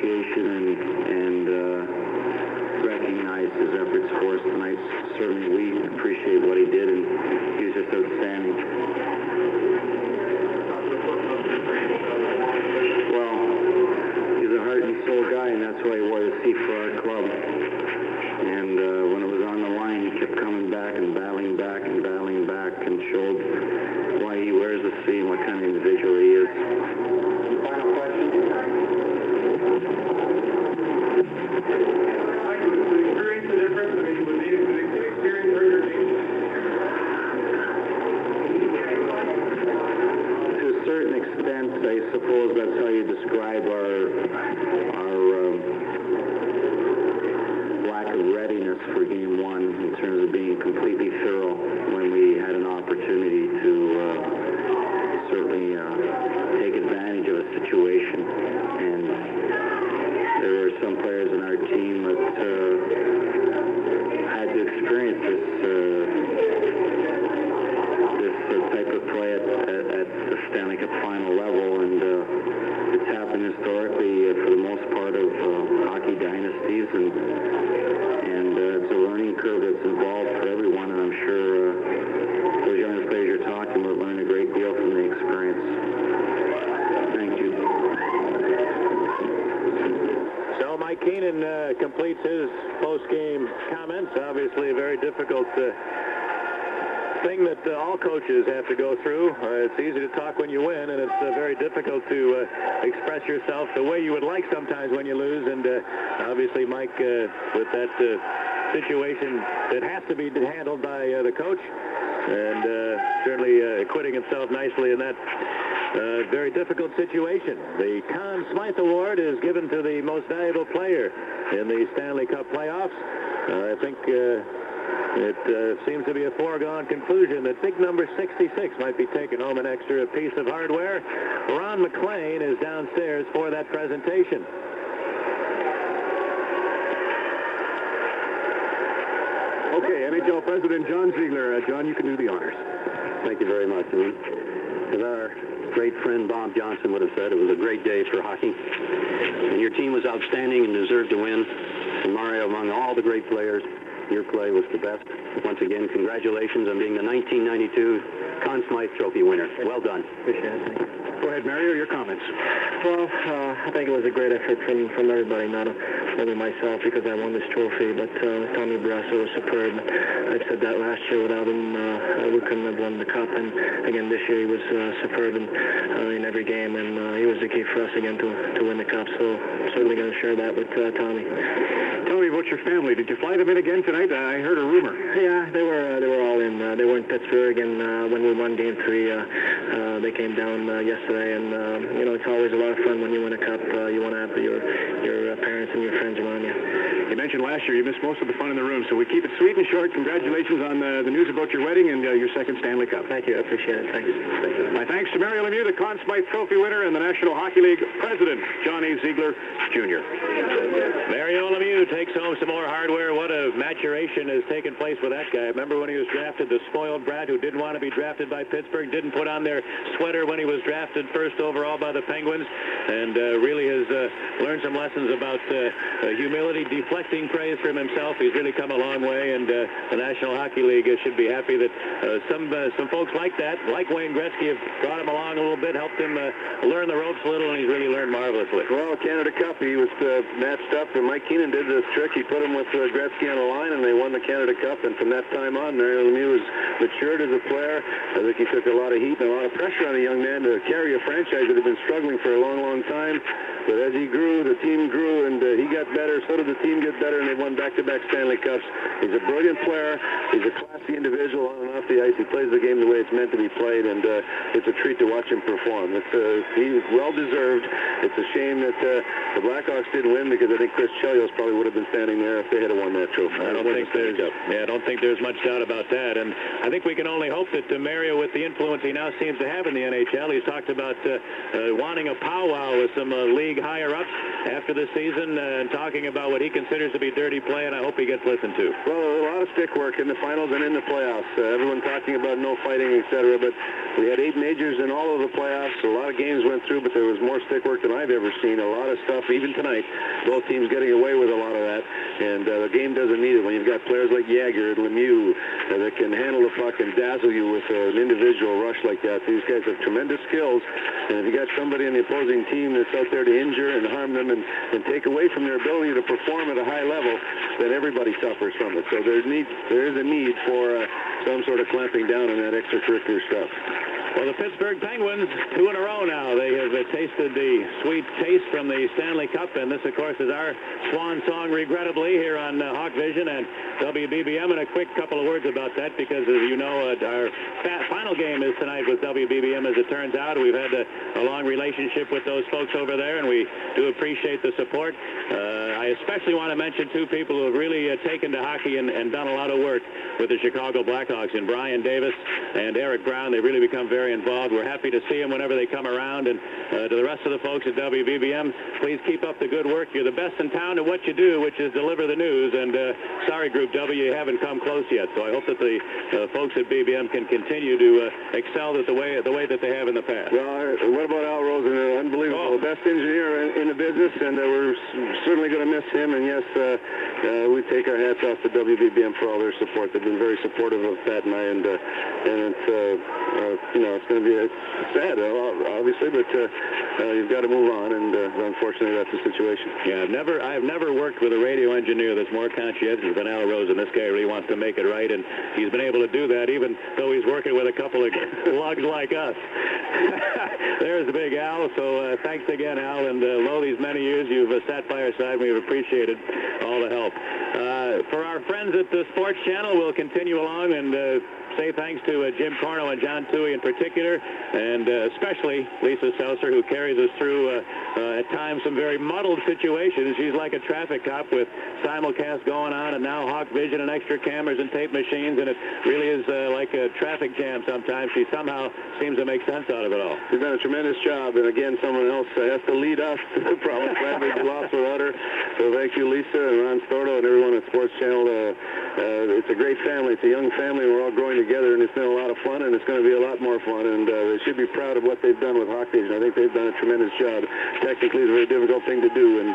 appreciation and recognize his efforts for us tonight. Certainly we appreciate what he did, and he was just outstanding. Well, he's a heart and soul guy, and that's why he wore the C for our club. And when it was on the line, he kept coming back and battling back and showed why he wears the C and what kind of individual he is. Final question? Experience the difference? I mean, was the experience hurt your team? To a certain extent, I suppose that's how you describe our lack of readiness for Game 1 in terms of being completely thorough when we had an opportunity to certainly take advantage of a situation. And there were some players in our team that had to experience this type of play at the Stanley Cup final level, and it's happened historically for the most part of hockey dynasties, and it's a learning curve that's involved for everyone, and I'm sure those younger players you're talking about learn a great deal from the experience. Thank you. So Mike Keenan completes his post-game comments. Obviously a very difficult thing that all coaches have to go through. It's easy to talk when you win, and it's very difficult to express yourself the way you would like sometimes when you lose. And obviously Mike, with that situation that has to be handled by the coach, and certainly acquitting himself nicely in that very difficult situation. The Conn Smythe Award is given to the most valuable player in the Stanley Cup playoffs. I think it seems to be a foregone conclusion that big number 66 might be taking home an extra piece of hardware. Ron McLean is downstairs for that presentation. Okay, NHL President John Ziegler. John, you can do the honors. Thank you very much. And as our great friend Bob Johnson would have said, it was a great day for hockey. And your team was outstanding and deserved to win. And Mario, among all the great players, your play was the best. Once again, congratulations on being the 1992 Conn Smythe Trophy winner. Well done. Appreciate it. Thank you. Go ahead, Mario, your comments. Well, I think it was a great effort from everybody, not only myself because I won this trophy, but Tommy Brasso was superb. I said that last year. Without him, we couldn't have won the Cup. And again, this year he was superb in every game, and he was the key for us again to win the Cup. So I'm certainly going to share that with Tommy. Tell me about your family. Did you fly them in again tonight? I heard a rumor. Yeah, they were all in. They were in Pittsburgh, and when we won Game 3, they came down yesterday. And you know, it's always a lot of fun when you win a cup. You want to have your parents and your friends around you. You mentioned last year you missed most of the fun in the room, so we keep it sweet and short. Congratulations on the news about your wedding and your second Stanley Cup. Thank you. I appreciate it. Thanks. Thank you. My thanks to Mario Lemieux, the Conn Smythe Trophy winner, and the National Hockey League president, John A. Ziegler, Jr. Mario Lemieux takes home some more hardware. What a maturation has taken place with that guy. Remember when he was drafted, the spoiled brat who didn't want to be drafted by Pittsburgh, didn't put on their sweater when he was drafted first overall by the Penguins, and really has learned some lessons about humility, deflecting praise from himself. He's really come a long way, and the National Hockey League should be happy that some folks like that, like Wayne Gretzky, have brought him along a little bit, helped him learn the ropes a little, and he's really learned marvelously. Well, Canada Cup, he was matched up, and Mike Keenan did this trick. He put him with Gretzky on the line, and they won the Canada Cup, and from that time on, Mario Lemieux has matured as a player. I think he took a lot of heat and a lot of pressure on a young man to carry a franchise that had been struggling for a long, long time. But as he grew, the team grew, and he got better. So did the team get better, and they won back-to-back Stanley Cups. He's a brilliant player. He's a classy individual on and off the ice. He plays the game the way it's meant to be played, and it's a treat to watch him perform. He's well-deserved. It's a shame that the Blackhawks didn't win, because I think Chris Chelios probably would have been standing there if they had won that trophy. I don't think there's much doubt about that. And I think we can only hope that Mario, with the influence he now seems to have in the NHL, he's talked about wanting a powwow with some league higher-ups after the season and talking about what he considers to be dirty play, and I hope he gets listened to. Well, a lot of stick work in the finals and in the playoffs. Everyone talking about no fighting, etc., but we had 8 majors challenged in all of the playoffs. A lot of games went through, but there was more stick work than I've ever seen. A lot of stuff, even tonight, both teams getting away with a lot of that. And the game doesn't need it when you've got players like Jagger and Lemieux that can handle the puck and dazzle you with an individual rush like that. These guys have tremendous skills. And if you got somebody in the opposing team that's out there to injure and harm them and take away from their ability to perform at a high level, then everybody suffers from it. So there is a need for some sort of clamping down on that extracurricular stuff. Well, the Pittsburgh Penguins, 2 in a row now. They have tasted the sweet taste from the Stanley Cup, and this, of course, is our swan song, regrettably, here on Hawk Vision and WBBM. And a quick couple of words about that, because, as you know, our final game is tonight with WBBM, as it turns out. We've had a long relationship with those folks over there, and we do appreciate the support. I especially want to mention 2 people who have really taken to hockey and done a lot of work with the Chicago Blackhawks, and Brian Davis and Eric Brown. They really become very involved. We're happy to see them whenever they come around. And to the rest of the folks at WBBM, please keep up the good work. You're the best in town at what you do, which is deliver the news. And sorry, Group W, you haven't come close yet. So I hope that the folks at BBM can continue to excel the way that they have in the past. Well, what about Al Rosen? Unbelievable. The best engineer in the business, and we're certainly going to miss him. And yes, we take our hats off to WBBM for all their support. They've been very supportive of Pat and I, and it's it's going to be sad, obviously, but you've got to move on, and unfortunately, that's the situation. Yeah, I've never worked with a radio engineer that's more conscientious than Al Rosen. This guy really wants to make it right, and he's been able to do that, even though he's working with a couple of lugs like us. There's the big Al. So thanks again, Al, and lo, these many years you've sat by our side. We've appreciated all the help. For our friends at the Sports Channel, we'll continue along and say thanks to Jim Corno and John Toohey in particular, and especially Lisa Seltzer, who carries us through at times some very muddled situations. She's like a traffic cop with simulcast going on, and now Hawk Vision and extra cameras and tape machines, and it really is like a traffic jam sometimes. She somehow seems to make sense out of it all. She's done a tremendous job, and again, someone else has to lead us to the problem. Glad we've lost without her. So thank you, Lisa and Ron Stordo and everyone at Sports Channel. It's a great family. It's a young family, and we're all growing together, and it's been a lot of fun, and it's going to be a lot more fun, and they should be proud of what they've done with Hawk Vision. I think they've done a tremendous job. Technically, it's a very difficult thing to do, and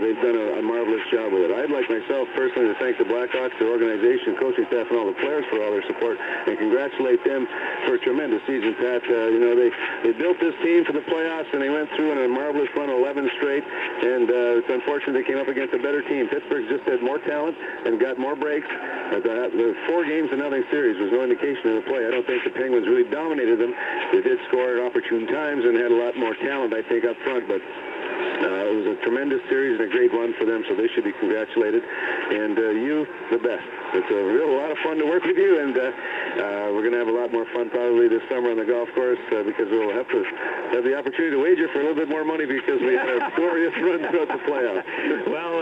they've done a marvelous job with it. I'd like myself personally to thank the Blackhawks, their organization, coaching staff, and all the players for all their support, and congratulate them for a tremendous season, Pat. They built this team for the playoffs, and they went through in a marvelous run, 11 straight, and it's unfortunate they came up against a better team. Pittsburgh just had more talent and got more breaks. The 4-0 series was no indication of the play. I don't think the Penguins really dominated them. They did score at opportune times and had a lot more talent, I think, up front, but it was a tremendous series and a great run for them, so they should be congratulated. And you, the best. It's a lot of fun to work with you, and we're going to have a lot more fun probably this summer on the golf course because we'll have to have the opportunity to wager for a little bit more money because we had a glorious run throughout the playoffs. Well,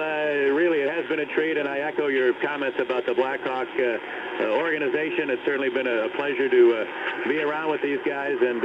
really, it has been a treat, and I echo your comments about the Blackhawk organization. It's certainly been a pleasure to be around with these guys and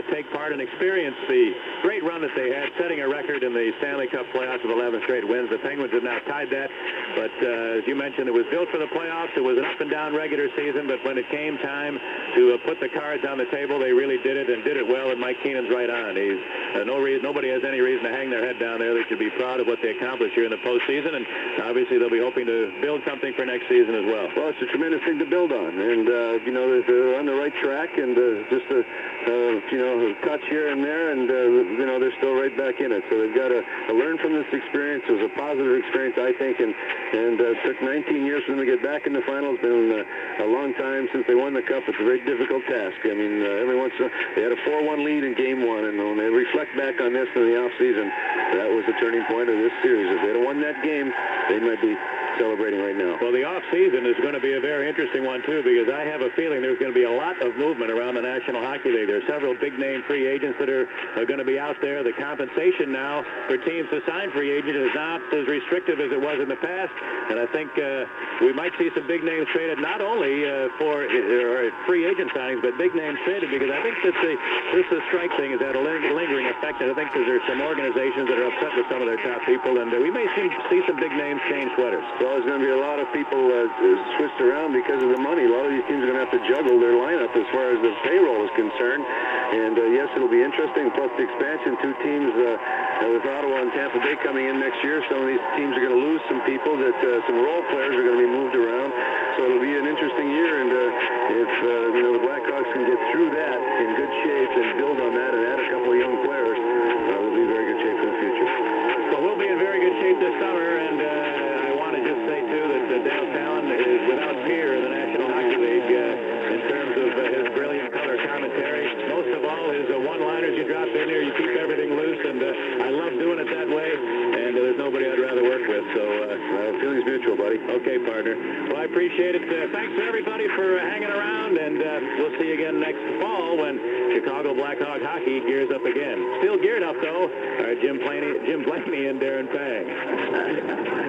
take part and experience the great run that they had, setting a record in the Stanley Cup playoffs of 11 straight wins. The Penguins have now tied that, but as you mentioned, it was built for the playoffs. It was an up-and-down regular season, but when it came time to put the cards on the table, they really did it and did it well, and Mike Keenan's right on. He's nobody has any reason to hang their head down there. They should be proud of what they accomplished here in the postseason, and obviously they'll be hoping to build something for next season as well. Well, it's a tremendous thing to build on, and they're on the right track, and just a touch here and there, and they're still right back in it. So they've got to learn from this experience. It was a positive experience, I think, and it took 19 years for them to get back in the finals. It's been a long time since they won the Cup. It's a very difficult task. I mean, every once in a while, they had a 4-1 lead in Game 1, and when they reflect back on this in the offseason, that was the turning point of this series. If they'd have won that game, they might be celebrating right now. Well, the off-season is going to be a very interesting one, too, because I have a feeling there's going to be a lot of movement around the National Hockey League. There's several big-name free agents that are going to be out there. The compensation now for teams to sign free agents is not as restrictive as it was in the past, and I think we might see some big names traded, not only for free agent signings, but big names traded, because I think that this strike thing has had a lingering effect, and I think there's some organizations that are upset with some of their top people, and we may see some big names change sweaters. Well, there's going to be a lot of people switched around because of the money. A lot of these teams are going to have to juggle their lineup as far as the payroll is concerned. And yes, it'll be interesting. Plus the expansion, 2 teams with Ottawa and Tampa Bay coming in next year. Some of these teams are going to lose some people. That some role players are going to be moved around. So it'll be an interesting year. And if the Blackhawks can get through that in good shape and build on that and add a couple of young players, we'll be in very good shape for the future. So we'll be in very good shape this summer. And I want to just say too that downtown is without peer in the National Hockey League in terms of his brilliant color commentary. Most of all, his one-liners you drop in here, you keep everything loose, and I love doing it that way. And there's nobody I'd rather work with. So feelings mutual, buddy. Okay, partner. Well, I appreciate it. Thanks to everybody for hanging around, and we'll see you again next fall when Chicago Blackhawk hockey gears up again. Still geared up though. All right, Jim Blaney and Daren Pang.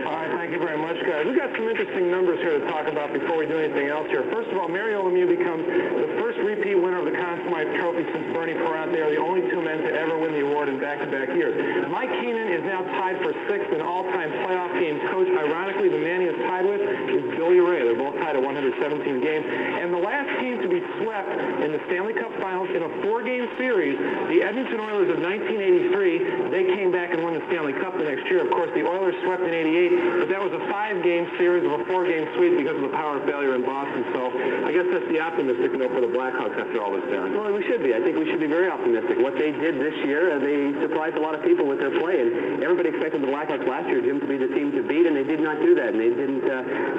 All right, thank you very much, guys. We've got some interesting numbers here to talk about before we do anything else here. First of all, Mario Lemieux becomes the first repeat winner of the Conn Smythe Trophy since Bernie Parent. They are the only 2 men to ever win the award in back-to-back years. Mike Keenan is now tied for 6th in all-time playoff games coached. Ironically, the man he is tied with is Billy Ray. They're both tied at 117 games. And the last team to be swept in the Stanley Cup Finals in a 4-game series, the Edmonton Oilers of 1983, they came back and won the Stanley Cup the next year. Of course, the Oilers swept in 88, but that was a 5-game series of a 4-game sweep because of the power failure in Boston. So I guess that's the optimistic note for the Blackhawks after all this done. Well, we should be. I think we should be very optimistic. What they did this year, they surprised a lot of people with their play, and everybody expected the Blackhawks last year, Jim, to be the team to beat, and they did not do that. And they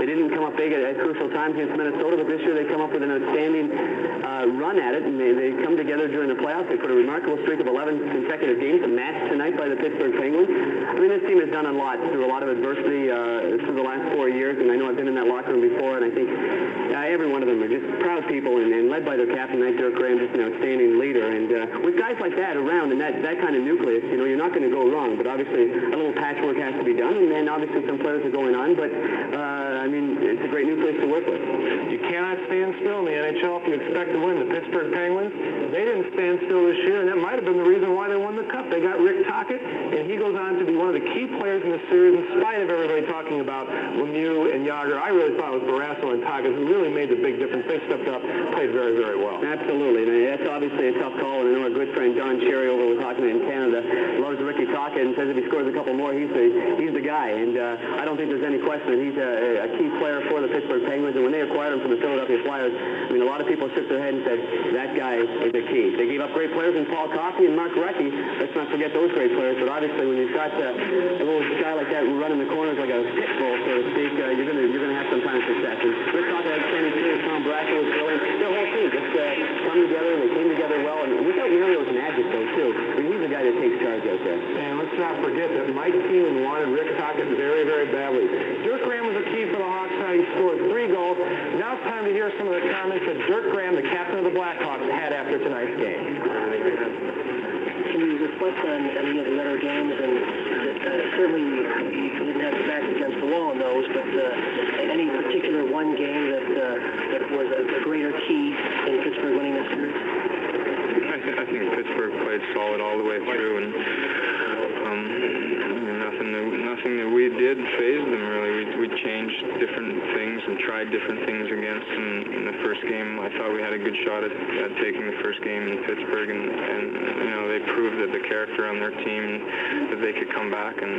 didn't come up big at crucial times against Minnesota, but this year they come up with an outstanding run at it, and they come together during the playoffs. They put a remarkable streak of 11 consecutive games, a match tonight by the Pittsburgh Penguins. I mean, this team has done a lot through a lot of adversity through the last 4 years, and I know I've been in that locker room before, and I think every one of them are just proud people, and led by their captain, Dirk Graham, just an outstanding leader. And with guys like that around and that kind of nucleus, you're not going to go wrong, but obviously a little patchwork has to be done, and then obviously some players are going on, but I mean, it's a great nucleus to work with. You cannot stand still in the NHL if you expect to win. The Pittsburgh Penguins, they didn't stand still this year, and that might have been the reason why they won the Cup. They got Rick Tocchet, and he goes on to be one of the key players in the series, in spite of everybody talking about Lemieux and Yager. I really thought it was Barrasso and Tocchet who really made the big difference. They stepped up, played very, very well. Absolutely, and that's obviously a tough call, and I know our good friend Don Cherry over with Hockey in Canada loves Ricky Tocchet and says if he scores a couple more, he's the guy, and I don't think there's any question that he's a key player for the Pittsburgh Penguins, and when they acquired him from the Philadelphia Flyers, I mean, a lot of people shook their head and said, that guy is the key. They gave up great players in Paul Coffey and Mark Recchi. Let's not forget those great players, but obviously when you've got a little guy like that running the corners like a pit bull, so to speak, you're going to have some kind of success. And Rick Tocchet had standing clear, Tom Barrasso was brilliant. Their whole team just come together, they came together well, and without Mario's magic, though, too. I mean, he's the guy that takes charge out there. And let's not forget that Mike Keenan wanted Rick Tocchet very, very badly. Dirk Graham was a key for the Hawks tonight. He scored 3 goals. Now it's time to hear some of the comments that Dirk Graham, the captain of the Blackhawks, had after tonight's game. Can you reflect on any of the better games? And certainly you didn't have your back against the wall in those, but any particular one game that was a greater key in Pittsburgh winning this series? I think Pittsburgh played solid all the way through, and nothing that we did phased them, really. We changed different things and tried different things against them. In the first game, I thought we had a good shot at taking the first game in Pittsburgh, and they proved that the character on their team, that they could come back, and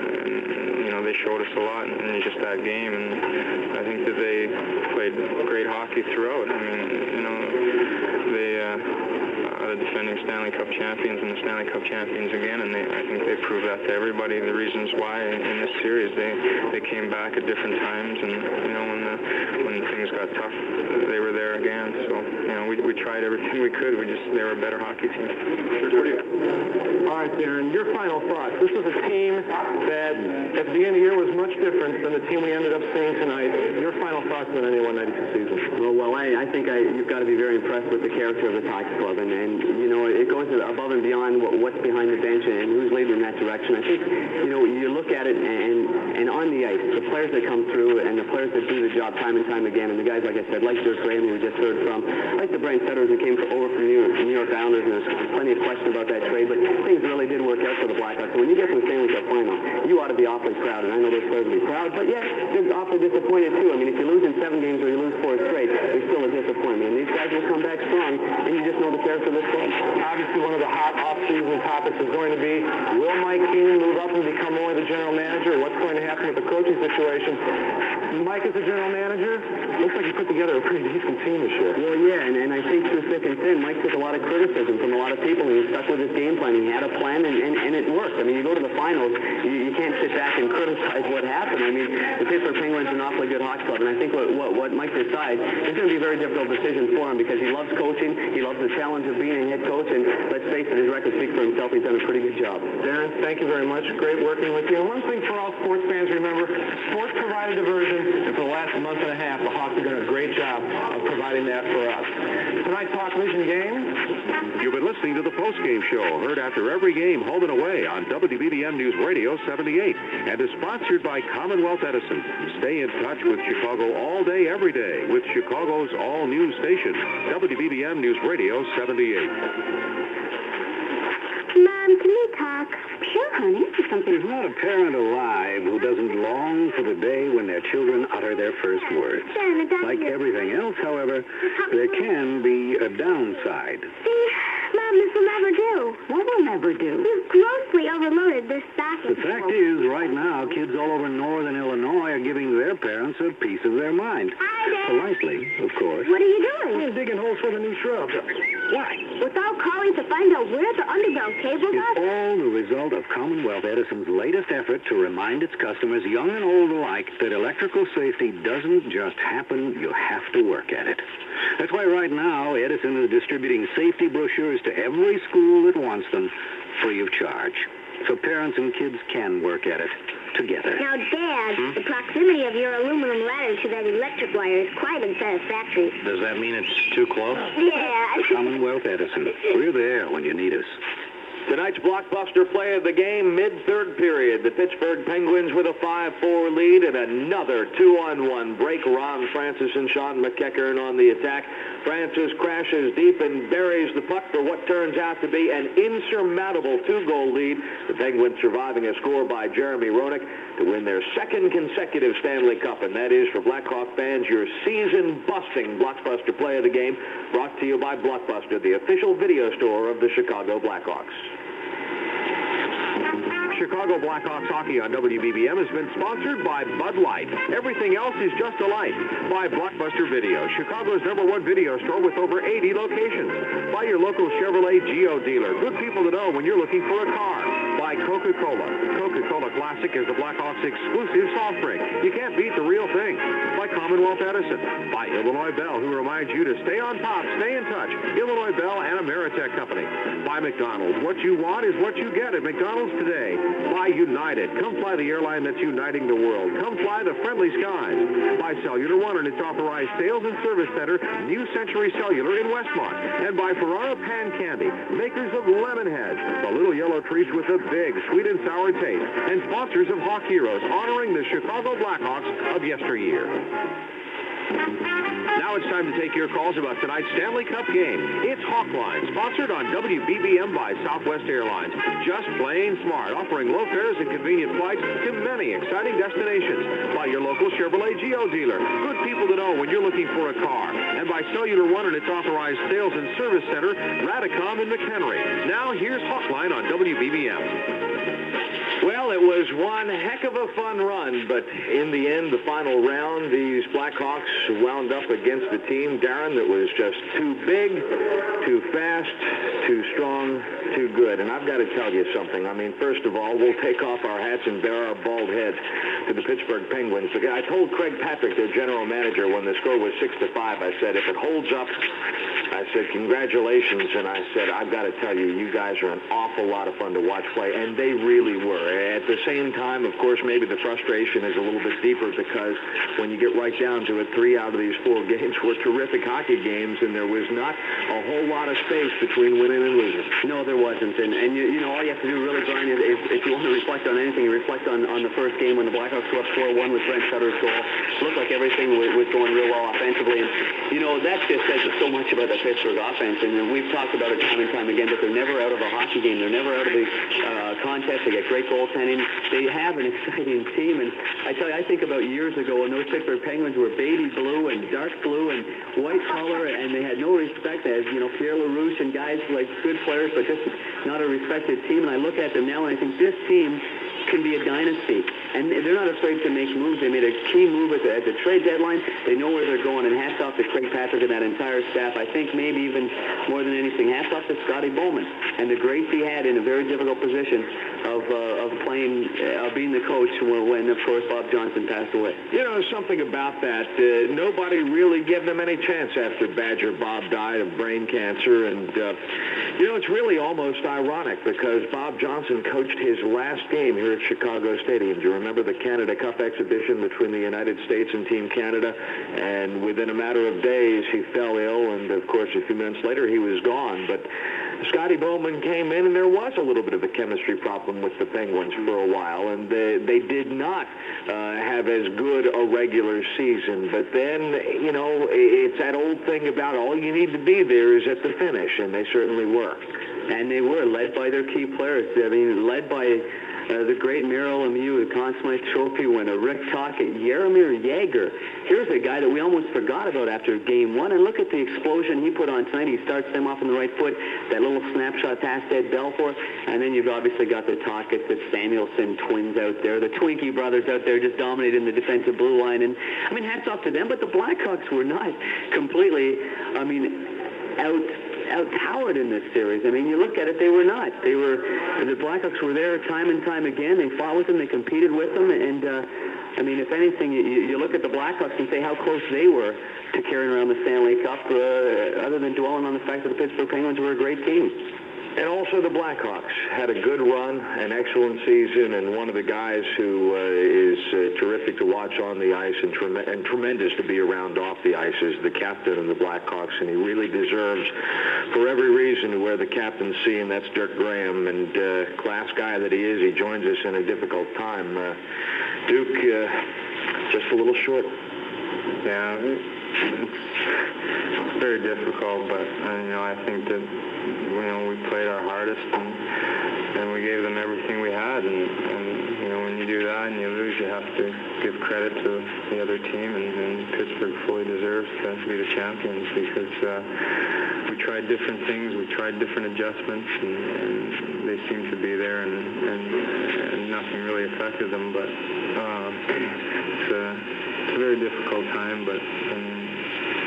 they showed us a lot in just that game, and I think that they played great hockey throughout. I mean, they are the defending Stanley Cup champions and the Stanley Cup champions again, and I think they proved that to everybody. The reasons why in this series they came back at different times, and when things got tough, they were there again. So we tried everything we could. They were a better hockey team. All right, Daren, your final thoughts. This was a team that at the beginning of the year was much different than the team we ended up seeing tonight. Your final thoughts on any 192 season? Well, I think you've got to be very impressed with the character of the Hawks club, and it goes above and beyond what's behind the bench and who's leading in that direction. I think you look at it and on the ice, the players that come through and the players that do the job time and time again, and the guys like I said, like Dirk Graham, who we just heard from, like the Brent Sutters who came over from New York Islanders, and there's plenty of question about that trade, but things really did work out for the Blackhawks. So when you get to the Stanley Cup final, you ought to be awfully proud, and I know those players will be proud, but yeah, they're awfully disappointed too. I mean, if you lose in 7 games or you lose 4 straight, there's still a disappointment, and these guys will come back strong, and you just know the character of this club. Obviously, one of the hot off-season topics is going to be, will Mike Keenan move up and become only the general manager, or what's going to happen with the coaching situation? Mike is the general manager. Looks like he put together a pretty decent team this year. Well, yeah, and I think through thick and thin, Mike took a lot of criticism from a lot of people, and he stuck with his game plan. He had a plan, and it worked. I mean, you go to the finals, you can't sit back and criticize what happened. I mean, the Pittsburgh Penguins are an awfully good hockey club, and I think what Mike decides is going to be a very difficult decision for him because he loves coaching, he loves the challenge of being a head coach, and let's face it, his record speaks for himself. He's done a pretty good job. Daren, thank you very much. Great working with you. And one thing for all sports fans, remember, sports provide a diversion, and for the last month and a half, the Hawks have done a great job of providing that for us. Tonight's Hawk Vision game. You've been listening to the post-game show, heard after every game, home and away on WBBM News Radio 78, and is sponsored by Commonwealth Edison. Stay in touch with Chicago all day, every day, with Chicago's all-news station, WBBM News Radio 78. Mom, can we talk? Sure, honey. There's not a parent alive who doesn't long for the day when their children utter their first words. Like everything else, however, there can be a downside. See, Mom, this will never do. What will never do? You've grossly overloaded this stocking. The fact is, right now, kids all over northern Illinois are giving their parents a piece of their mind. Politely, of course. What are you doing? I'm digging holes for the new shrubs. Why? Without calling to find out where the underground cables are? It's all the result of Commonwealth Edison's latest effort to remind its customers, young and old alike, that electrical safety doesn't just happen, you have to work at it. That's why right now Edison is distributing safety brochures to every school that wants them, free of charge. So parents and kids can work at it together. Now, Dad, the proximity of your aluminum ladder to that electric wire is quite unsatisfactory. Does that mean it's too close? Yeah. Commonwealth Edison. We're there when you need us. Tonight's blockbuster play of the game, mid-third period. The Pittsburgh Penguins with a 5-4 lead and another 2-on-1 break. Ron Francis and Sean McEachern on the attack. Francis crashes deep and buries the puck for what turns out to be an insurmountable 2-goal lead. The Penguins surviving a score by Jeremy Roenick to win their second consecutive Stanley Cup. And that is, for Blackhawk fans, your season-busting blockbuster play of the game, brought to you by Blockbuster, the official video store of the Chicago Blackhawks. Chicago Blackhawks hockey on WBBM has been sponsored by Bud Light. Everything else is just a light. By Blockbuster Video, Chicago's #1 video store with over 80 locations. By your local Chevrolet Geo dealer. Good people to know when you're looking for a car. By Coca-Cola. Coca-Cola Classic is the Blackhawks' exclusive soft drink. You can't beat the real thing. By Commonwealth Edison. By Illinois Bell, who reminds you to stay on top, stay in touch. Illinois Bell and Ameritech Company. By McDonald's. What you want is what you get at McDonald's today. By United. Come fly the airline that's uniting the world. Come fly the friendly skies. By Cellular One and its authorized sales and service center, New Century Cellular in Westmont. And by Ferrara Pan Candy, makers of Lemon Heads, the little yellow treats with a big sweet and sour taste. And sponsors of Hawk Heroes, honoring the Chicago Blackhawks of yesteryear. Now it's time to take your calls about tonight's Stanley Cup game. It's HAWKLINE, sponsored on WBBM by Southwest Airlines. Just plain smart, offering low fares and convenient flights to many exciting destinations. By your local Chevrolet Geo dealer. Good people to know when you're looking for a car. And by Cellular One and its authorized sales and service center, Radicom in McHenry. Now here's HAWKLINE on WBBM. Well, it was one heck of a fun run, but in the end, the final round, these Blackhawks wound up against a team, Daren, that was just too big, too fast, too strong, too good. And I've got to tell you something. I mean, first of all, we'll take off our hats and bare our bald heads to the Pittsburgh Penguins. I told Craig Patrick, their general manager, when the score was 6-5, I said, if it holds up, I said, congratulations. And I said, I've got to tell you, you guys are an awful lot of fun to watch play. And they really were. At the same time, of course, maybe the frustration is a little bit deeper because when you get right down to it, 3 out of these 4 games were terrific hockey games, and there was not a whole lot of space between winning and losing. No, there wasn't. And you know, all you have to do really, Brian, is if you want to reflect on anything, you reflect on the first game when the Blackhawks were up 4-1 with Brent Sutter's goal. It looked like everything was going real well offensively. And, you know, that just says so much about the Pittsburgh offense. And we've talked about it time and time again, that they're never out of a hockey game. They're never out of a contest. They get great goaltending. They have an exciting team. And I tell you, I think about years ago when those Pittsburgh Penguins were baby blue and dark blue and white collar, and they had no respect as, you know, Pierre LaRouche and guys like good players, but just not a respected team. And I look at them now and I think this team can be a dynasty. And they're not afraid to make moves. They made a key move at the trade deadline. They know where they're going, and hats off to Craig Patrick and that entire staff. I think maybe even more than anything, hats off to Scotty Bowman and the grace he had in a very difficult position of playing, being the coach when, of course, Bob Johnson passed away. You know, something about that. Nobody really gave them any chance after Badger Bob died of brain cancer. And, you know, it's really almost ironic because Bob Johnson coached his last game here at Chicago Stadium. Do you remember the Canada Cup exhibition between the United States and Team Canada? And within a matter of days, he fell ill, and of course, a few minutes later, he was gone. But Scotty Bowman came in, and there was a little bit of a chemistry problem with the Penguins for a while, and they did not have as good a regular season. But then, you know, it's that old thing about all you need to be there is at the finish, and they certainly were. And they were, led by their key players. I mean, led by the great Merrill Lemieux, the Conn Smythe Trophy winner, Rick Tocchet, Jaromir Jagr. Here's a guy that we almost forgot about after Game 1, and look at the explosion he put on tonight. He starts them off on the right foot, that little snapshot past Ed Belfour, and then you've obviously got the Tocchet, the Samuelson twins out there, the Twinkie brothers out there just dominating the defensive blue line. And, I mean, hats off to them, but the Blackhawks were not completely, I mean, out-towered in this series. I mean, you look at it, they were not. The Blackhawks were there time and time again. They fought with them, they competed with them, and I mean, if anything, you look at the Blackhawks and say how close they were to carrying around the Stanley Cup, other than dwelling on the fact that the Pittsburgh Penguins were a great team. And also the Blackhawks had a good run, an excellent season, and one of the guys who is terrific to watch on the ice and tremendous to be around off the ice is the captain of the Blackhawks, and he really deserves, for every reason, to wear the captain's C, and that's Dirk Graham. And class guy that he is, he joins us in a difficult time. Duke, just a little short. Yeah, it's very difficult, but you know, I think that we played our hardest and we gave them everything we had, and you know, when you do that and you lose, you have to give credit to the other team, and Pittsburgh fully deserves to be the champions because we tried different things, we tried different adjustments, and they seemed to be there, and nothing really affected them. But it's a very difficult time, but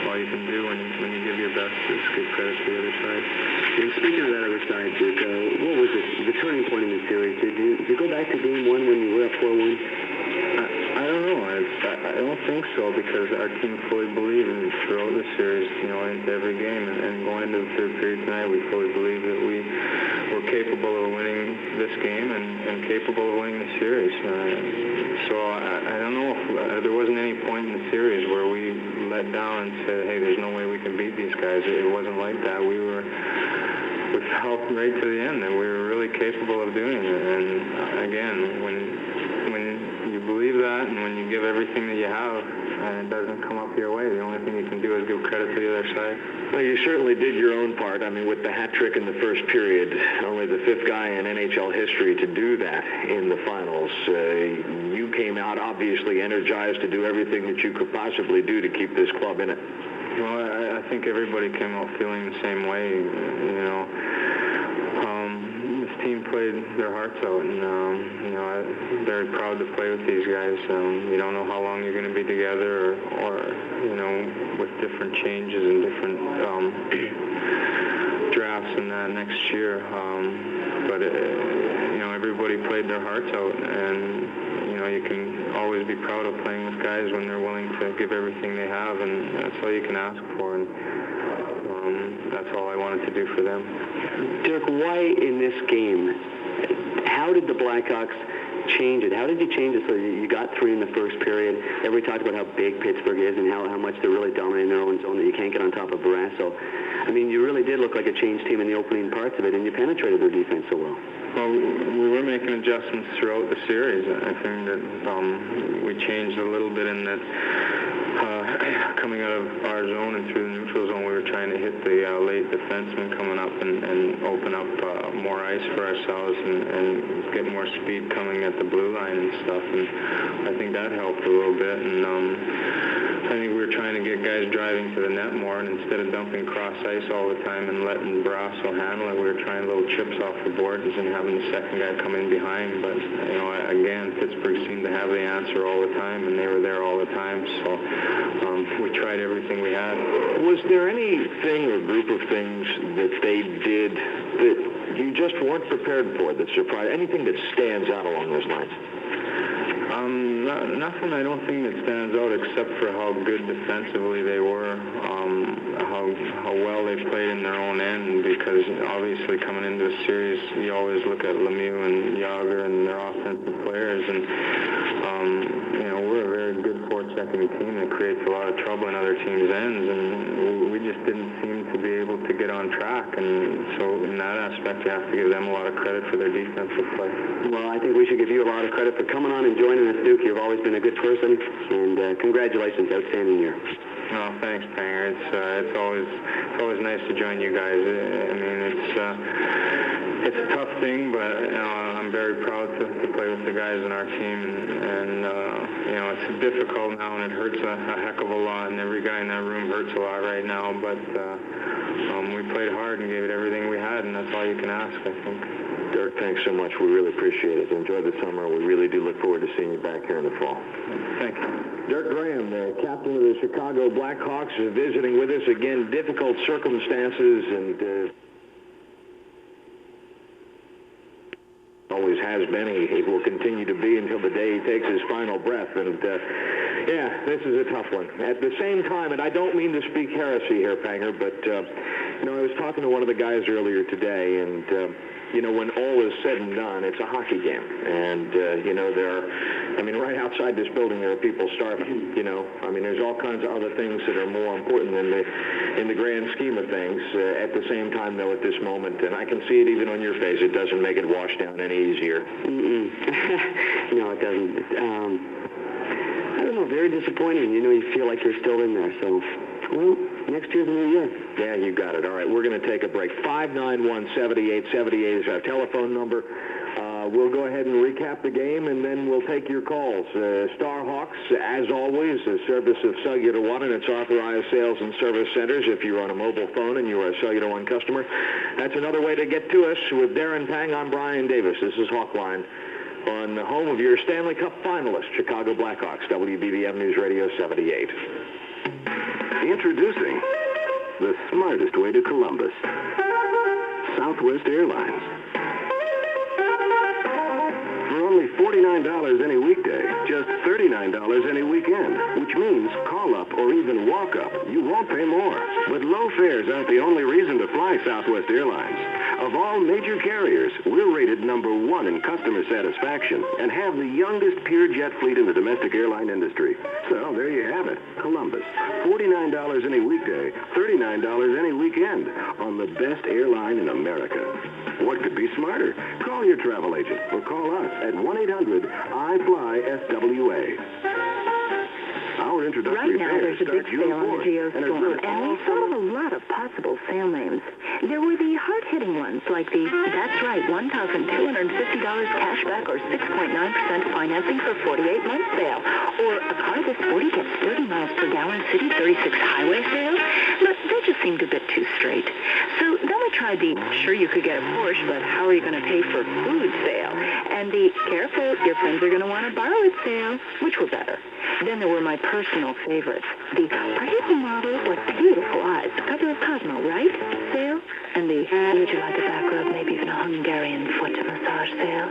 all you can do when you give your best is give credit to the other side. And speaking of that other side, Duke, what was the turning point in the series? Did you go back to Game 1 when you were up 4-1? I don't know. I don't think so, because our team fully believed in throughout the series, you know, into every game, and going into the third period tonight, we fully believed that we were capable of winning this game and capable of winning the series. So I don't know if there wasn't any point in the series where we let down and said, hey, there's no way we can beat these guys. It wasn't like that. We felt right to the end that we were really capable of doing it. And again, when you believe that and when you give everything that you have and it doesn't come up your way, the only thing you can do is give credit to the other side. Well, you certainly did your own part. I mean, with the hat trick in the first period, only the fifth guy in NHL history to do that in the finals. You came out obviously energized to do everything that you could possibly do to keep this club in it. Well, I think everybody came out feeling the same way, you know. This team played their hearts out, and, you know, I'm very proud to play with these guys. You don't know how long you're going to be together or, you know, with different changes and different drafts and that next year. But, you know, everybody played their hearts out, and, you know, you can always be proud of playing with guys when they're willing to give everything they have, and that's all you can ask for, and that's all I wanted to do for them. Dirk, why in this game, how did the Blackhawks change it? How did you change it so you got 3 in the first period? Everybody talked about how big Pittsburgh is and how much they're really dominating their own zone, that you can't get on top of Barrasso. I mean, you really did look like a changed team in the opening parts of it, and you penetrated their defense so well. Well, we were making adjustments throughout the series. I think that we changed a little bit in that coming out of our zone and through the neutral zone, we were trying to hit the late defenseman coming up and open up more ice for ourselves and get more speed coming at the blue line and stuff. And I think that helped a little bit. And I think we were trying to get guys driving to the net more, and instead of dumping cross ice all the time and letting Brasso handle it, we were trying little chips off the boards and having the second guy come in behind. But, you know, again, Pittsburgh seemed to have the answer all the time, and they were there all the time. So we tried everything we had. Was there anything or group of things that they did that you just weren't prepared for that surprised? Anything that stands out along those lines? Nothing, I don't think, that stands out except for how good defensively they were, how well they played in their own end, because obviously coming into a series, you always look at Lemieux and Yager and their offensive players, and you know, we're a very good forechecking team that creates a lot of trouble in other teams' ends, and we just didn't seem to be able to get on track, and so in that aspect, you have to give them a lot of credit for their defensive play. Well, I think we should give you a lot of credit for coming on and joining us, Duke. You've always been a good person, and congratulations, outstanding year. Oh, thanks, Panger. It's always nice to join you guys. I mean, it's a tough thing, but you know, I'm very proud to play with the guys in our team, and you know, it's difficult now, and it hurts a heck of a lot, and every guy in that room hurts a lot right now, but we played hard and gave it everything we had, and that's all you can ask, I think. Dirk, thanks so much. We really appreciate it. Enjoy the summer. We really do look forward to seeing you back here in the fall. Thank you. Dirk Graham, the captain of the Chicago Blackhawks, is visiting with us. Again, difficult circumstances, and always has been. He will continue to be until the day he takes his final breath. And, yeah, this is a tough one. At the same time, and I don't mean to speak heresy here, Panger, but, you know, I was talking to one of the guys earlier today, and, you know, when all is said and done, it's a hockey game. And, you know, I mean, right outside this building, there are people starving, you know. I mean, there's all kinds of other things that are more important than in the grand scheme of things. At the same time, though, at this moment, and I can see it even on your face, it doesn't make it wash down any easier. No, it doesn't. I don't know, very disappointing. You know, you feel like you're still in there, so... Well, next year's a new year. Yeah, you got it. All right, we're going to take a break. 591-7878 is our telephone number. We'll go ahead and recap the game, and then we'll take your calls. Starhawks, as always, a service of Cellular One and its authorized sales and service centers. If you're on a mobile phone and you're a Cellular One customer, that's another way to get to us. With Daren Pang, I'm Brian Davis. This is HAWKLINE on the home of your Stanley Cup finalist, Chicago Blackhawks, WBBM News Radio 78. Introducing the smartest way to Columbus, Southwest Airlines. For only $49 any weekday, just $39 any weekend, which means call up or even walk up. You won't pay more. But low fares aren't the only reason to fly Southwest Airlines. Of all major carriers, we're rated #1 in customer satisfaction and have the youngest pure jet fleet in the domestic airline industry. So there you have it, Columbus. $49 any weekday, $39 any weekend on the best airline in America. What could be smarter? Call your travel agent or call us at 1-800-I-FLY-SWA. Our introductory right now, fares there's a big start June sale on 4th, the Geostorm, and are good and all we thought of a lot of possible sale names. There were the hard-hitting ones, like the That's Right, $1,250 cash back or 6.9% financing for 48 months sale, or a car that's 40 gets 30 miles per gallon City 36 highway sale, but they just seemed a bit too straight. So then we tried the sure you could get a Porsche, but how are you going to pay for food sale, and the careful, your friends are going to want to borrow it sale, which were better. Then there were my personal favorites. The Are you a model? What beautiful eyes. Cover of Cosmo, right? Sale. And the Would you like a back rub, maybe even a Hungarian foot massage sale.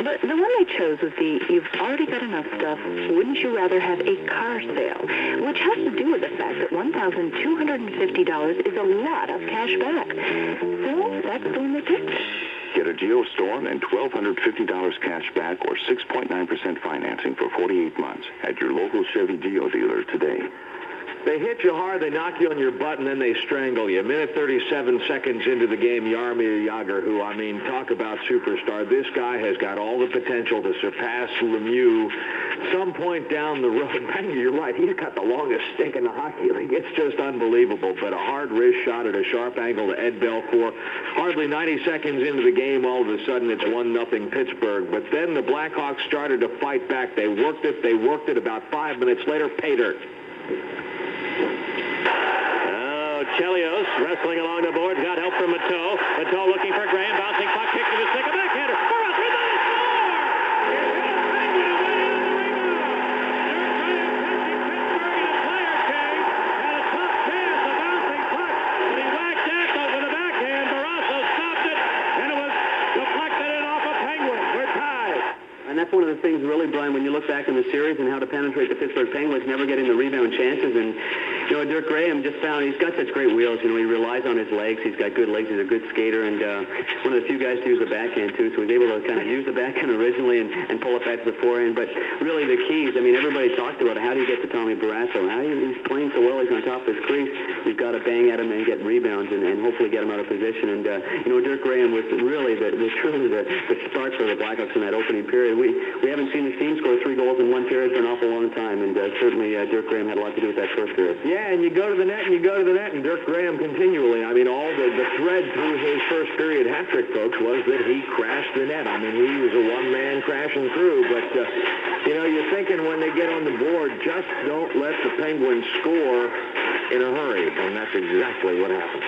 But the one they chose was the You've already got enough stuff, wouldn't you rather have a car sale? Which has to do with the fact that $1,250 is a lot of cash back. So that's the one they picked. Get a Geostorm and $1,250 cash back or 6.9% financing for 48 months at your local Chevy Geo dealer today. They hit you hard, they knock you on your butt, and then they strangle you. Minute 37 seconds into the game, Jaromir Jagr, who, I mean, talk about superstar. This guy has got all the potential to surpass Lemieux some point down the road. You're right, he's got the longest stick in the hockey league. It's just unbelievable. But a hard wrist shot at a sharp angle to Ed Belfour. Hardly 90 seconds into the game, all of a sudden it's 1-0 Pittsburgh. But then the Blackhawks started to fight back. They worked it. About 5 minutes later, pay dirt. Chelios wrestling along the boards, got help from Mateau. Mateau looking for Graham, bouncing puck, kick to the stick, a backhander. Burroughs with another And that's one of the things, really, Brian, when you look back in the series and how to penetrate the Pittsburgh Penguins, never getting the rebound chances. And, you know, Dirk Graham just found he's got such great wheels. You know, he relies on his legs. He's got good legs. He's a good skater. And one of the few guys to use the backhand, too. So he's able to kind of use the backhand originally and pull it back to the forehand. But really the keys, I mean, everybody talked about it. How do you get to Tommy Barrasso? He's playing so well. He's on top of his crease. You've got to bang at him and get rebounds and hopefully get him out of position. And, you know, Dirk Graham was really truly the spark for the Blackhawks in that opening period. We haven't seen this team score 3 goals in one period for an awful long time, and certainly Dirk Graham had a lot to do with that first period. Yeah, and you go to the net, and Dirk Graham continually. I mean, all the thread through his first period hat trick, folks, was that he crashed the net. I mean, he was a one-man crashing through, but, you know, you're thinking when they get on the board, just don't let the Penguins score in a hurry, and that's exactly what happened.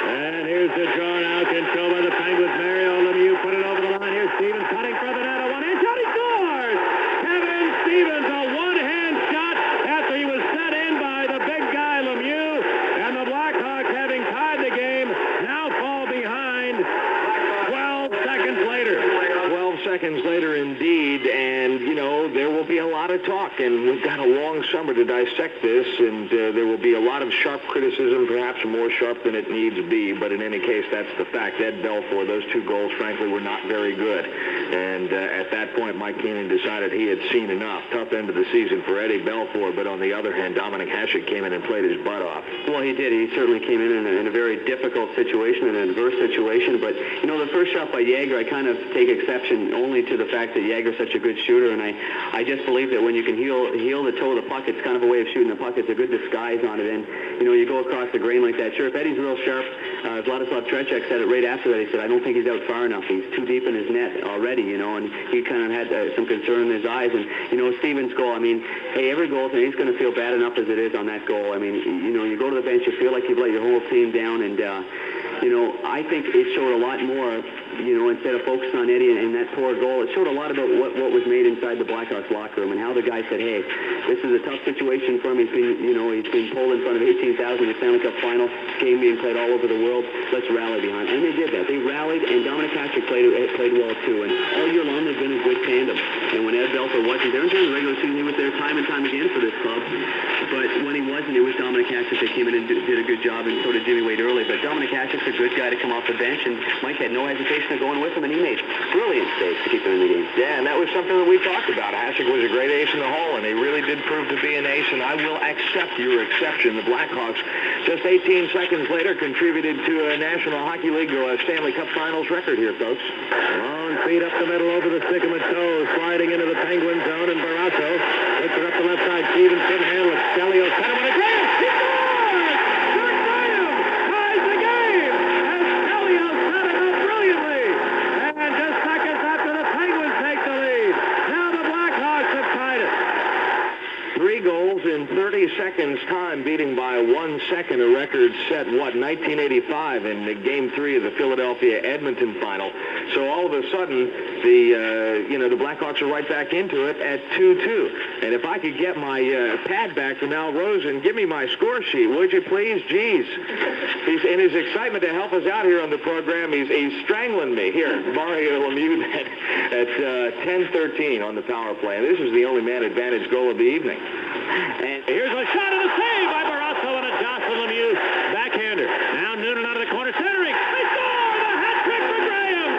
And here's the drawn-out control by the Penguins. Mario Lemieux put it over the line. Here's Stevens cutting for the net. A one-hand shot. He scores! Kevin Stevens, a one-hand shot after he was set in by the big guy Lemieux. And the Blackhawks, having tied the game, now fall behind 12 seconds later. 12 seconds later, indeed, and, you know, there will be a lot of talk, and we've got a long summer to dissect this, and there will be a lot of sharp criticism, perhaps more sharp than it needs be, but in any case, that's the fact. Ed Belfour, those 2 goals, frankly, were not very good, and at that point, Mike Keenan decided he had seen enough. Tough end of the season for Eddie Belfour, but on the other hand, Dominic Hasek came in and played his butt off. Well, he did. He certainly came in a very difficult situation, an adverse situation, but, you know, the first shot by Jagr, I kind of take exception only to the fact that Jagr's such a good shooter, and I just believe that when you can heel the toe of the puck, it's kind of a way of shooting the puck. It's a good disguise on it, and, you know, you go across the grain like that. Sure, if Eddie's real sharp, Vladislav Tretiak said it right after that. He said, I don't think he's out far enough. He's too deep in his net already, you know, and he kind of had some concern in his eyes. And, you know, Stevens' goal, I mean, hey, every goal, and he's going to feel bad enough as it is on that goal. I mean, you know, you go to the bench, you feel like you've let your whole team down, and, you know, I think it showed a lot more, you know, instead of focusing on Eddie and that poor goal, it showed a lot about what was made inside the Blackhawks locker room and how the guy said, hey, this is a tough situation for him. He's been pulled in front of 18,000 in the Stanley Cup final, game being played all over the world. Let's rally behind him. And they did that. They rallied, and Dominic Hasek played well, too. And all year long, they've been a good tandem. And when Ed Belfour wasn't there, during the regular season, he was there time and time again for this club. But when he wasn't, it was Dominic Hasek that came in and did a good job, and so did Jimmy Wade early. But Dominic Hasek's a good guy to come off the bench, and Mike had no hesitation of going with him, and he made brilliant saves to keep him in the game. Yeah, and that was something that we talked about. Hasek was a great ace in the hole, and he really did prove to be an ace, and I will accept your exception. The Blackhawks, just 18 seconds later, contributed to a National Hockey League Stanley Cup Finals record here, folks. Long feed up the middle over the stick of Mateau, sliding into the Penguin zone, and Barrasso puts it up the left side. Stevens couldn't handle it. Chelios cut him on a Graham. He scores! Dirk Graham ties the game as Chelios set it up brilliantly. And just seconds after the Penguins take the lead. Now the Blackhawks have tied it. 3 goals in 30 seconds time, beating by 1 second, a record set, 1985 in Game 3 of the Philadelphia-Edmonton final. So all of a sudden, the Blackhawks are right back into it at 2-2. And if I could get my pad back from Al Rosen, give me my score sheet, would you please? Jeez. He's in his excitement to help us out here on the program. He's strangling me. Here, Mario Lemieux at 10-13 on the power play. And this is the only man advantage goal of the evening. And here's a shot and a save by Barrasso and a Jocelyn Lemieux backhander. Now Noonan out of the corner centering. They score! The hat trick for Graham!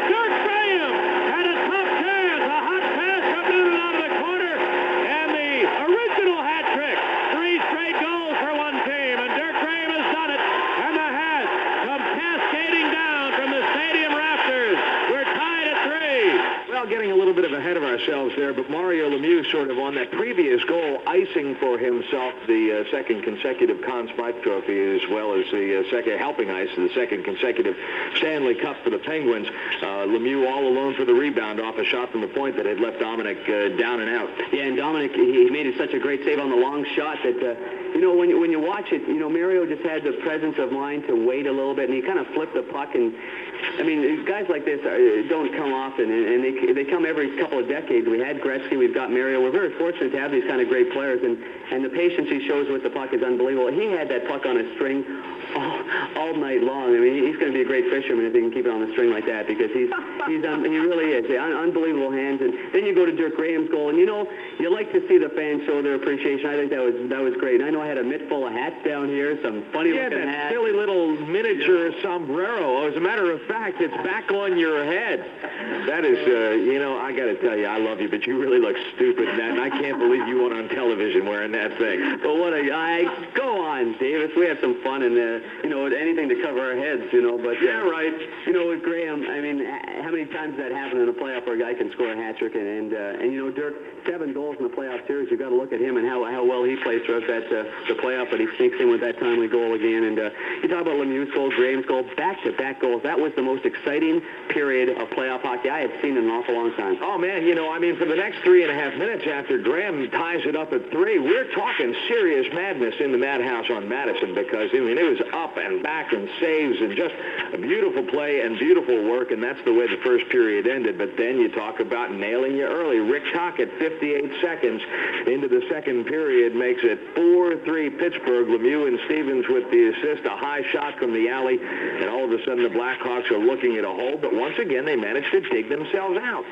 Dirk Graham had a tough chance. A hot pass from Noonan out of the corner. And the original hat trick. 3 straight Well, getting a little bit of ahead of ourselves there, but Mario Lemieux sort of on that previous goal, icing for himself the second consecutive Conn Smythe Trophy, as well as the second helping ice, the second consecutive Stanley Cup for the Penguins. Lemieux all alone for the rebound off a shot from the point that had left Dominic down and out. Yeah, and Dominic, he made such a great save on the long shot that, when you watch it, Mario just had the presence of mind to wait a little bit, and he kind of flipped the puck. And I mean, guys like this don't come often, and they come every couple of decades. We had Gretzky, we've got Mario. We're very fortunate to have these kind of great players, and the patience he shows with the puck is unbelievable. He had that puck on a string all night long. I mean, he's going to be a great fisherman if he can keep it on the string like that, because he really is. Unbelievable hands. And then you go to Dirk Graham's goal, and you like to see the fans show their appreciation. I think that was great. And I know I had a mitt full of hats down here, some funny looking hats. Yeah, that silly little miniature sombrero. As a matter of fact, it's back on your head. That is, I got to tell you, I love you, but you really look stupid in that, and I can't believe you went on television wearing that thing. But go on, Davis. We have some fun in anything to cover our heads, But yeah, right. With Graham, I mean, how many times does that happen in a playoff where a guy can score a hat trick? And Dirk, 7 goals in the playoff series. You've got to look at him and how well he plays throughout the playoff. But he sneaks in with that timely goal again. And you talk about Lemieux's goal, Graham's goal, back-to-back goals. That was the most exciting period of playoff hockey I have seen in an awful long time. Oh man, for the next 3.5 minutes after Graham ties it up at 3, we're talking serious madness in the Madhouse on Madison, because it was up and back and saves and just a beautiful play and beautiful work, and that's the way the first period ended. But then you talk about nailing you early. Rick Tock at 58 seconds into the second period makes it 4-3 Pittsburgh. Lemieux and Stevens with the assist, a high shot from the alley, and all of a sudden the Blackhawks are looking at a hole, but once again they managed to dig themselves out.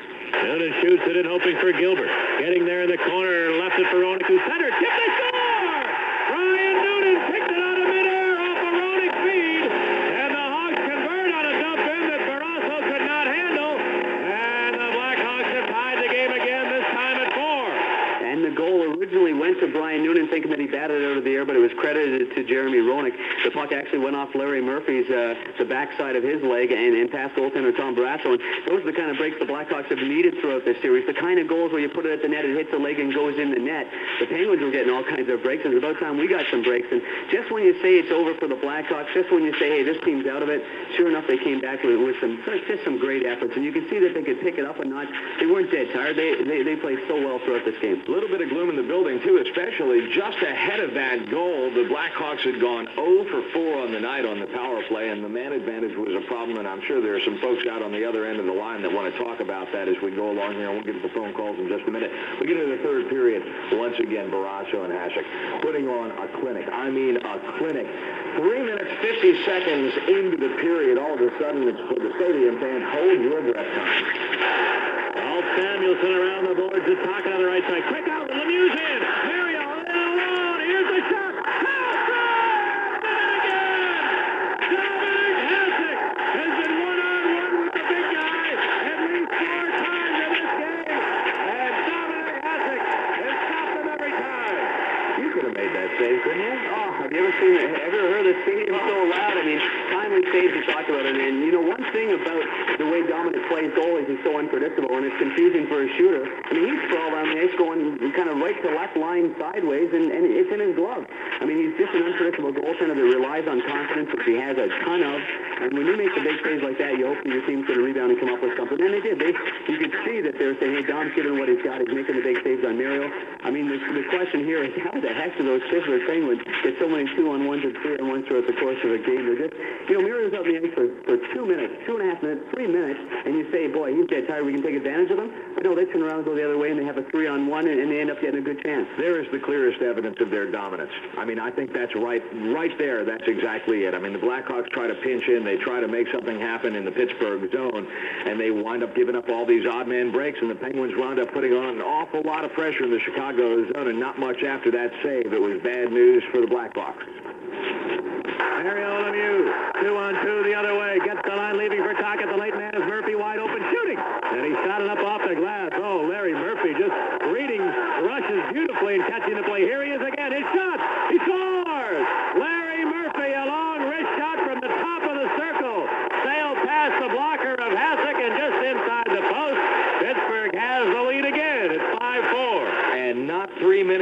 Noonan shoots it in, hoping for Gilbert. Getting there in the corner, left it for Roenick, who centered. Tip, they score! Brian Noonan picked it out of midair off a Roenick feed, and the Hawks convert on a dump in that Barrasso could not handle, and the Blackhawks have tied the game again, this time at 4. And the goal originally went to Brian Noonan, thinking that he batted it out of the air, but it was credited to Jeremy Roenick. The puck actually went off Larry Murphy's, the backside of his leg, and past goaltender Tom Barrasso. And those are the kind of breaks the Blackhawks have needed throughout this series. The kind of goals where you put it at the net, it hits the leg and goes in the net. The Penguins were getting all kinds of breaks, and it's about time we got some breaks. And just when you say it's over for the Blackhawks, just when you say, hey, this team's out of it, sure enough, they came back with some great efforts. And you can see that they could pick it up a notch. They weren't dead tired. They played so well throughout this game. A little bit of gloom in the building, too, especially just ahead of that goal. The Blackhawks had gone 0 for 4 on the night on the power play, and the man advantage was a problem, and I'm sure there are some folks out on the other end of the line that want to talk about that as we go along here. We'll get to the phone calls in just a minute. We get into the third period. Once again, Barrasso and Hasek putting on a clinic. I mean, a clinic. 3 minutes, 50 seconds into the period, all of a sudden it's for the stadium fans. Hold your breath time. Alt Samuelson around the boards, the Taka on the right side. Quick out, Lemieux's in. Mario in alone. Here's the shot. Save, couldn't you? Oh, have you ever heard the stadium so loud? I mean, timely saves you talked about it. And, one thing about the way Dominic plays goal is he's so unpredictable, and it's confusing for a shooter. I mean, he's sprawled on the ice going kind of right to left line sideways, and it's in his glove. I mean, he's just an unpredictable goaltender that relies on confidence, which he has a ton of. And when you make the big saves like that, you hope that your team's going to rebound and come up with something. And they did. You could see that they were saying, hey, Dom's giving what he's got. He's making the big saves on Mario. I mean, the question here is, how the heck do those Pittsburgh Penguins get so many 2-on-1s and 3-on-1s throughout the course of a game? They're just, Mario's out in the ice for 2 minutes, 2.5 minutes, 3 minutes, and you say, boy, he's dead tired, we can take advantage of him? But no, they turn around and go the other way, and they have a 3-on-1, and they end up getting a good chance. There is the clearest evidence of their dominance. I mean, I think that's right there. That's exactly it. I mean, the Blackhawks try to pinch in, they try to make something happen in the Pittsburgh zone, and they wind up giving up all these odd man breaks, and the Penguins wound up putting on an awful lot of pressure in the Chicago zone, and not much after that save. It was bad news for the Blackhawks. Mario Lemieux, 2-on-2 the other way, gets the line, leaving for Tocchet. The late man is Murphy, wide open, shooting, and he shot it up off the glass. Oh, Larry Murphy just reading rushes beautifully and catching the play. Here he is again, his shot, he scores! Larry Murphy, a long wrist shot from the top of the circle, sailed past the blocker of Hasek and just inside the post. Pittsburgh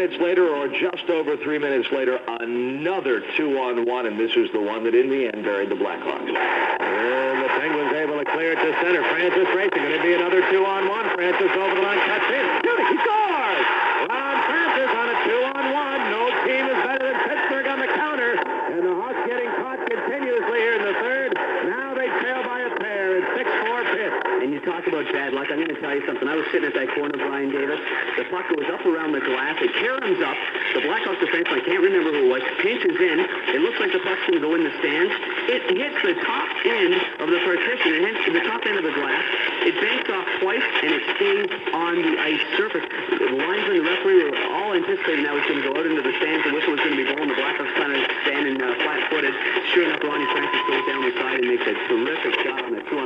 minutes later, or just over 3 minutes later, another 2-on-1, and this is the one that in the end buried the Blackhawks. And the Penguins able to clear it to center. Francis racing. Going to be another 2-on-1. Francis over the line, cuts in. Shooting, he scores! Ron Francis on a 2-on-1. No team is better than Pittsburgh on the counter. And the Hawks getting caught continuously here in the third. Now they trail by a pair. It's 6-4 Pitt. And you talk about bad luck. I'm going to tell you something. I was sitting at that corner, Brian Davis. The puck goes up around the glass. It caroms up. The Blackhawks defenseman, I can't remember who it was, pinches in. It looks like the puck's going to go in the stands. It hits the top end of the partition. It hits the top end of the glass. It banks off twice, and it stays on the ice surface. The linesman and the referee were all anticipating that was going to go out into the stands. The whistle was going to be blown. The Blackhawks kind of standing flat-footed. Sure enough, Ronnie Francis goes down the side and makes a terrific shot on the 2-on-1